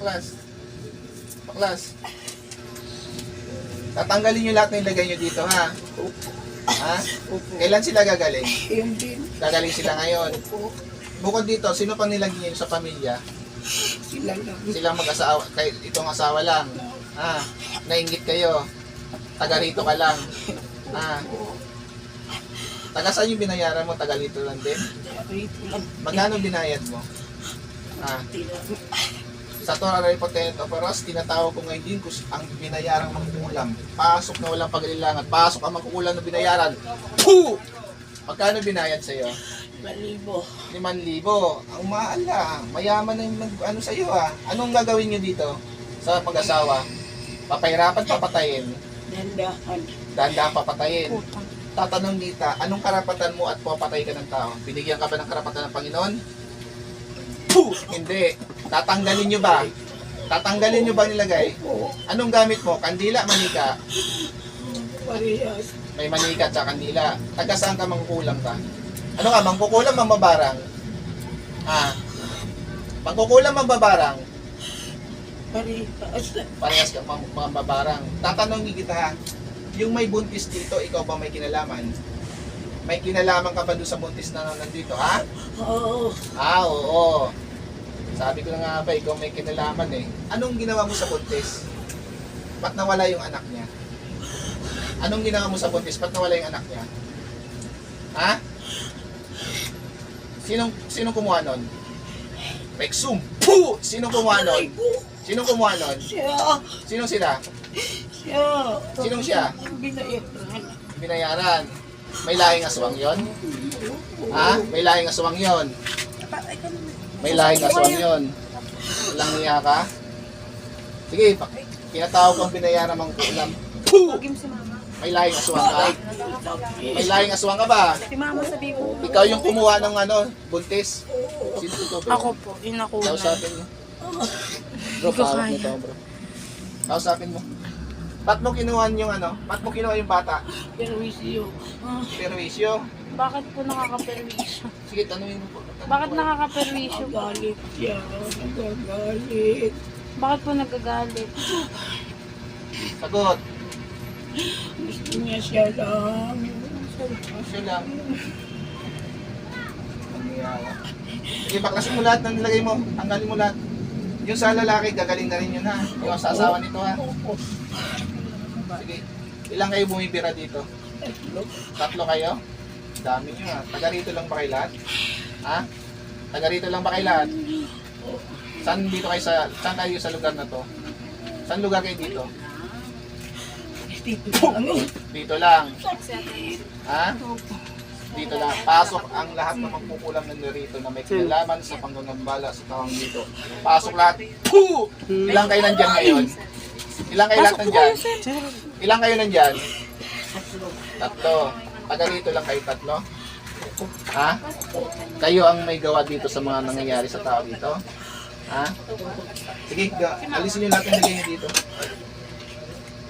Baklas. Baklas. Tatanggalin nyo lahat ng ilagay nyo dito, ha? Ha? Kailan sila gagaling? Yun din. Gagaling sila ngayon. Opo. Bukod dito, sino pang nilagyan nyo sa pamilya? Sila lang. Silang mag-asawa, itong asawa lang. Ha? Nainggit kayo. Taga rito ka lang. Ha? Taga saan yung binayaran mo? Taga rito lang din? Rito lang. Magkano binayad mo? Ha? Sa Torah Reported of Oros, tinatawag ko ngayon din kung ang binayarang mangkukulam. Pasok na walang paglilangan. Pasok ang mangkukulam na binayaran. Puh! Magkano binayad sa'yo? 5,000. 5,000. Ang maala. Mayaman na yung ano sa'yo, ha? Anong gagawin nyo dito sa pag-asawa? Papahirapan, papatayin. Dandahan. Dahan-dahan papatayin. Utang. Tatanong dito, anong karapatan mo at papatay ka ng tao? Binigyan ka ba ng karapatan ng Panginoon? Puh! Hindi. Tatanggalin nyo ba? Tatanggalin nyo ba nilagay? Opo. Anong gamit mo? Kandila, manika? Parehas. May manika at kandila. Taga saan ka mangkukulam ka? Ano ka? Mangkukulam, mambabarang? Ha? Mangkukulam, mambabarang? Parehas. Parehas ka mambabarang. Tatanungin kita, ha? Yung may buntis dito, ikaw ba may kinalaman? May kinalaman ka ba doon sa buntis na nandito, ha? Oo. Ah, oo. Sabi ko na nga ba, ikaw may kinalaman eh. Anong ginawa mo sa buntis? Ba't nawala yung anak niya? Anong ginawa mo sa buntis? Ba't nawala yung anak niya? Ha? Sinong kumuha nun? Rexum! Puh! Sinong kumuha nun? Sinong kumuha nun? Siya. Sinong sila? Siya. Sinong siya? Binayaran. Binayaran. May lahing aswang yon? Ha? May lahing aswang yon? May lahing aswang yon? Walang niya ka? Sige, pinatawag kong binayaran mang kulam. Puh! May lahing aswang ka? May lahing aswang ka ba? Si mama sabi ko. Ikaw yung kumuha ng ano, buntis? Sino ito? Ako po, inakunan. Kausapin mo. Bro, Hindi ko pahawak kaya. nito, bro. Kausapin mo. Ba't mo kinuha yung ano? Ba't mo kinuha yung bata? Perwisyo. Perwisyo. Bakit po nakaka-perwisyo? Sige, tanungin mo po. Bakit nakaka-perwisyo po? Galit siya. Nagagalit. Bakit po nagagalit? Sagot. Gusto niya siya lang. Siya lang. Maniyawa. Sige, baklasin mo lahat ng nilagay mo. Tanggalin mo lahat. Yung sa lalaki, gagaling na rin yun, ha? Yung sa asawa nito, ha? Sige. Ilang kayo bumibira dito? Tatlo kayo? Dami nyo, ha? Taga rito lang ba kayo lahat? Ha? Taga rito lang ba kayo lahat? Saan dito kayo saan kayo sa lugar na to? Saan lugar kayo dito? Dito lang. Ha? Dito lang. Pasok ang lahat ng magkukulam ng narito na may kinalaman sa panggagambala sa tawang dito. Pasok lahat. Puh! Ilang kayo nandyan ngayon? Ilang kayo lahat nandyan? Ilang kayo nandyan? Tatlo. Taga dito lang kayo tatlo? Ha? Kayo ang may gawa dito sa mga nangyayari sa tao dito? Ha? Sige, alisin nyo lahat ng nilagay nyo dito.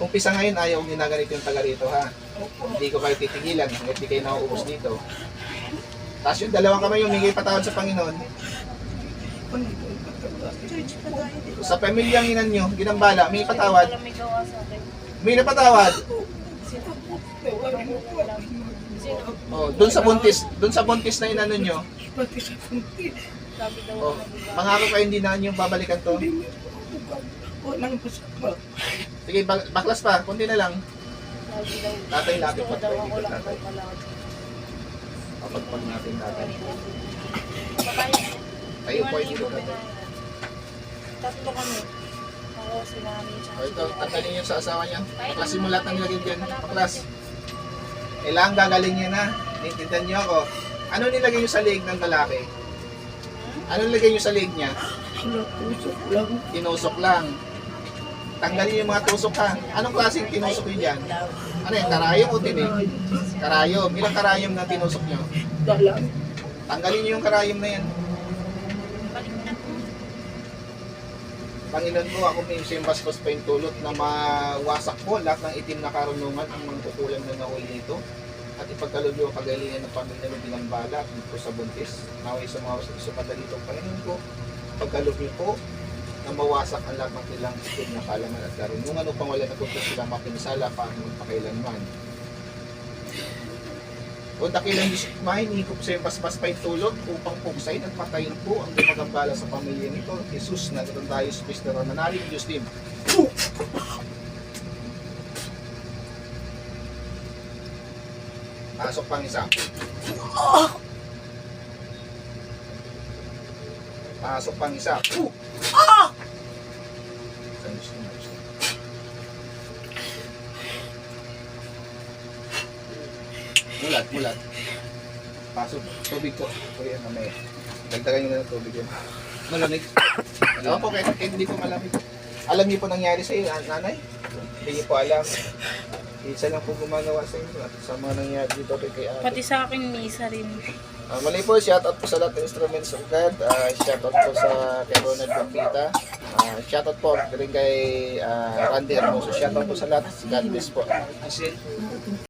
Umpisa ngayon, ayaw ginaganito yung taga rito, ha? Hindi ko kayo titigilan, hanggang di kayo nauubos dito. Tapos yung dalawang kamay, humingi patawad sa Panginoon. Sa pamilyang inan nyo, ginambala, may patawad. May gawa sa akin. May napatawad. Oh, doon sa buntis na inano nyo. Pati sa punti. Sabi daw Oh, pangako kayo hindi na nyo babalikan to. Walang masama. Sige, baklas pa, kunti na lang. sabi daw. Tatay, lapit Gusto ko pa daw tayo ako dito, lang tatay. daw palawad. Kapagpag natin natin. Babae. Kayo po ay dito Iwan tatay. Tatlo kami. Ako, si Nami, tsaka O si ito, Papa. tanggalin nyo sa asawa niya. Baklasin mo lahat ng nilagay dyan. Baklas. Kailangan gagaling niya na. Naintindihan niyo ako. Ano nilagay niyo sa leeg ng lalaki? Ano nilagay niyo sa leeg niya? Natusok lang. Tinusok lang. Tanggalin yung mga tusok, ha. Anong klaseng tinusok niyo dyan? Ano yan? Karayom o tinig? Karayom. Ilang karayom na tinusok niyo? Dalang. Tanggalin niyo yung karayom na yan. Panginoon ko, ako may siyang bastos pa yung tulot na mawasak po lahat ng itim na karunungan ang mga tutulan na naway dito. At ipagkalubyo ang kagalingan ng pamilya ng binambala dito sa buntis. Naway sa mga supadalito, Panginoon ko, pagkalubyo po na na mawasak ang lahat ng kailang skill na kalaman at karunungan upang wala na punta silang mapinsala paano magpakailanman. O dakilang Diyos, mahingin ko sa iyo basbas pa'y tulog upang puksain at patayin po ang gumagambala sa pamilya nito. Jesus, nagkaroon tayo sa Pistero, nanalig Diyos din. Pasok pang isa. Pasok pang isa. Mulat. Pasok. Tubig ko. Kuya, mamaya. Dagdagan nyo na ng tubig yun. Malamig. Alam po, kahit hindi po malamig. Alam niyo po nangyari sa iyo, nanay? Hindi niyo po alam. Isa lang po gumagawa sa inyo at sa mga nangyari dito kay ate. Pati sa aking misa rin. Mali po, shoutout po sa lahat ng instruments of God. Shoutout po sa kay Ronald Pampita. Shoutout po rin kay Randy Hermoso. Shoutout po sa lahat. God bless po.